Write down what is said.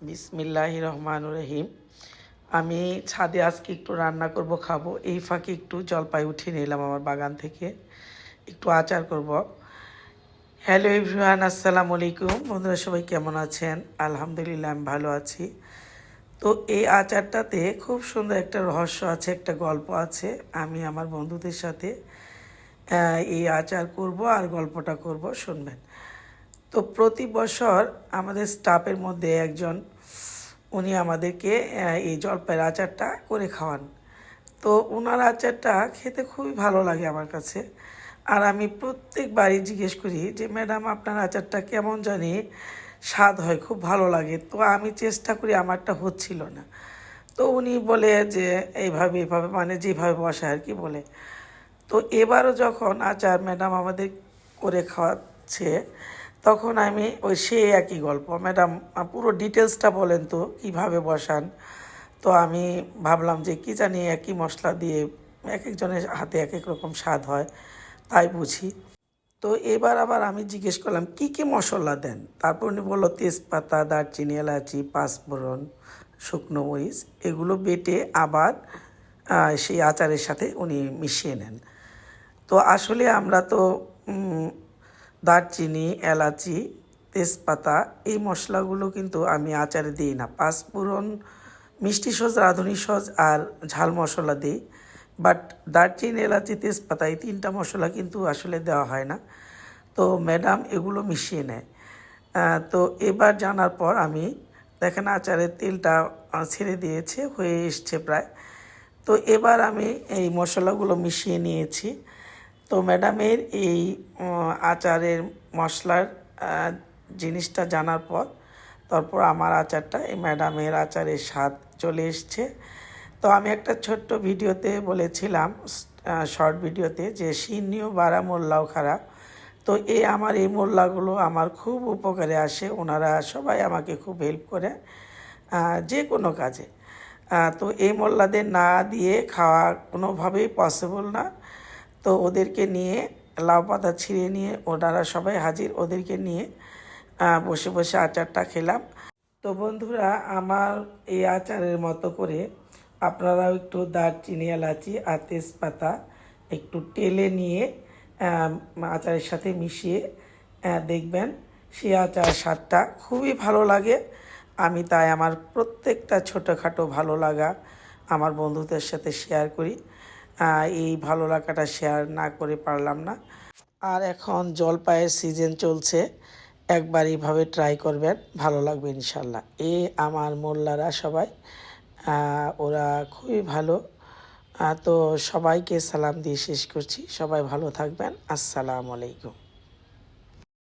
বিসমিল্লাহির রহমানির রহিম। আমি ছাদে আজকে একটু রান্না করব, খাবো। এই ফাঁকে একটু জলপাই উঠিয়ে নিলাম আমার বাগান থেকে, একটু আচার করব। হ্যালো এভরিওয়ান, আসসালামু আলাইকুম। বন্ধুরা সবাই কেমন আছেন? আলহামদুলিল্লাহ আমি ভালো আছি। তো এই আচারটাতে খুব সুন্দর একটা রহস্য আছে, একটা গল্প আছে। আমি আমার বন্ধুদের সাথে এই আচার করব আর গল্পটা করব, শুনবেন। তো প্রতি বছর আমাদের স্টাফের মধ্যে একজন, উনি আমাদেরকে এই জলপাইয়ের আচারটা করে খাওয়ান। তো ওনার আচারটা খেতে খুবই ভালো লাগে আমার কাছে। আর আমি প্রত্যেকবারই জিজ্ঞেস করি যে ম্যাডাম আপনার আচারটা কেমন জানি স্বাদ হয়, খুব ভালো লাগে। তো আমি চেষ্টা করি, আমারটা হচ্ছিল না। তো উনি বলে যে এইভাবে এইভাবে, মানে যেভাবে বসায় আর কি বলে। তো এবারও যখন আচার ম্যাডাম আমাদের করে খাওয়াচ্ছে, তখন আমি ওই সে একই গল্প, ম্যাডাম পুরো ডিটেলসটা বলেন তো কীভাবে বসান। তো আমি ভাবলাম যে কী জানি একই মশলা দিয়ে এক একজনের হাতে এক এক রকম স্বাদ হয়, তাই বুঝি। তো এবার আবার আমি জিজ্ঞেস করলাম কী কী মশলা দেন। তারপর উনি বললো তেজপাতা, দারচিনি, এলাচি, পাঁচফোড়ন, শুকনো মরিচ, এগুলো বেটে আবার সেই আচারের সাথে উনি মিশিয়ে নেন। তো আসলে আমরা তো দারচিনি, এলাচি, তেজপাতা, এই মশলাগুলো কিন্তু আমি আচারে দিই না। পাঁচফোড়ন, মিষ্টি সস, রাঁধুনি সস আর ঝাল মশলা দিই। বাট দারচিনি, এলাচি, তেজপাতা এই তিনটা মশলা কিন্তু আসলে দেওয়া হয় না। তো ম্যাডাম এগুলো মিশিয়ে নেয়। তো এবার জানার পর আমি, দেখেন আচারের তেলটা ছেড়ে দিয়েছে, হয়ে এসছে প্রায়। তো এবার আমি এই মশলাগুলো মিশিয়ে নিয়েছি। তো ম্যাডামের এই আচারের মশলার জিনিসটা জানার পর তারপর আমার আচারটা, এই ম্যাডামের আচারের স্বাদ চলে এসছে। তো আমি একটা ছোট্ট ভিডিওতে বলেছিলাম, শর্ট ভিডিওতে, যে সিন্নিও বাড়া মোল্লাও খারাপ। তো আমার এই মোল্লাগুলো আমার খুব উপকারে আসে। ওনারা সবাই আমাকে খুব হেল্প করে যে কোনো কাজে। তো এই মোল্লাদের না দিয়ে খাওয়া কোনোভাবেই পসিবল না। তো ওদেরকে নিয়ে, লাউ পাতা ছিঁড়ে নিয়ে ওনারা সবাই হাজির, ওদেরকে নিয়ে বসে বসে আচারটা খেলাম। তো বন্ধুরা, আমার এই আচারের মতো করে আপনারাও একটু দারচিনি, এলাচি আর তেজপাতা একটু টেলে নিয়ে আচারের সাথে মিশিয়ে দেখবেন, সেই আচার স্বাদটা খুবই ভালো লাগে। আমি তাই আমার প্রত্যেকটা ছোটোখাটো ভালো লাগা আমার বন্ধুদের সাথে শেয়ার করি। এই ভালো লাগাটা শেয়ার না করে পারলাম না। আর এখন জলপাইয়ের সিজন চলছে, একবার এইভাবে ট্রাই করবেন, ভালো লাগবে ইনশাল্লাহ। আমার মোল্লারা সবাই, ওরা খুবই ভালো। তো সবাইকে সালাম দিয়ে শেষ করছি। সবাই ভালো থাকবেন। আসসালামু আলাইকুম।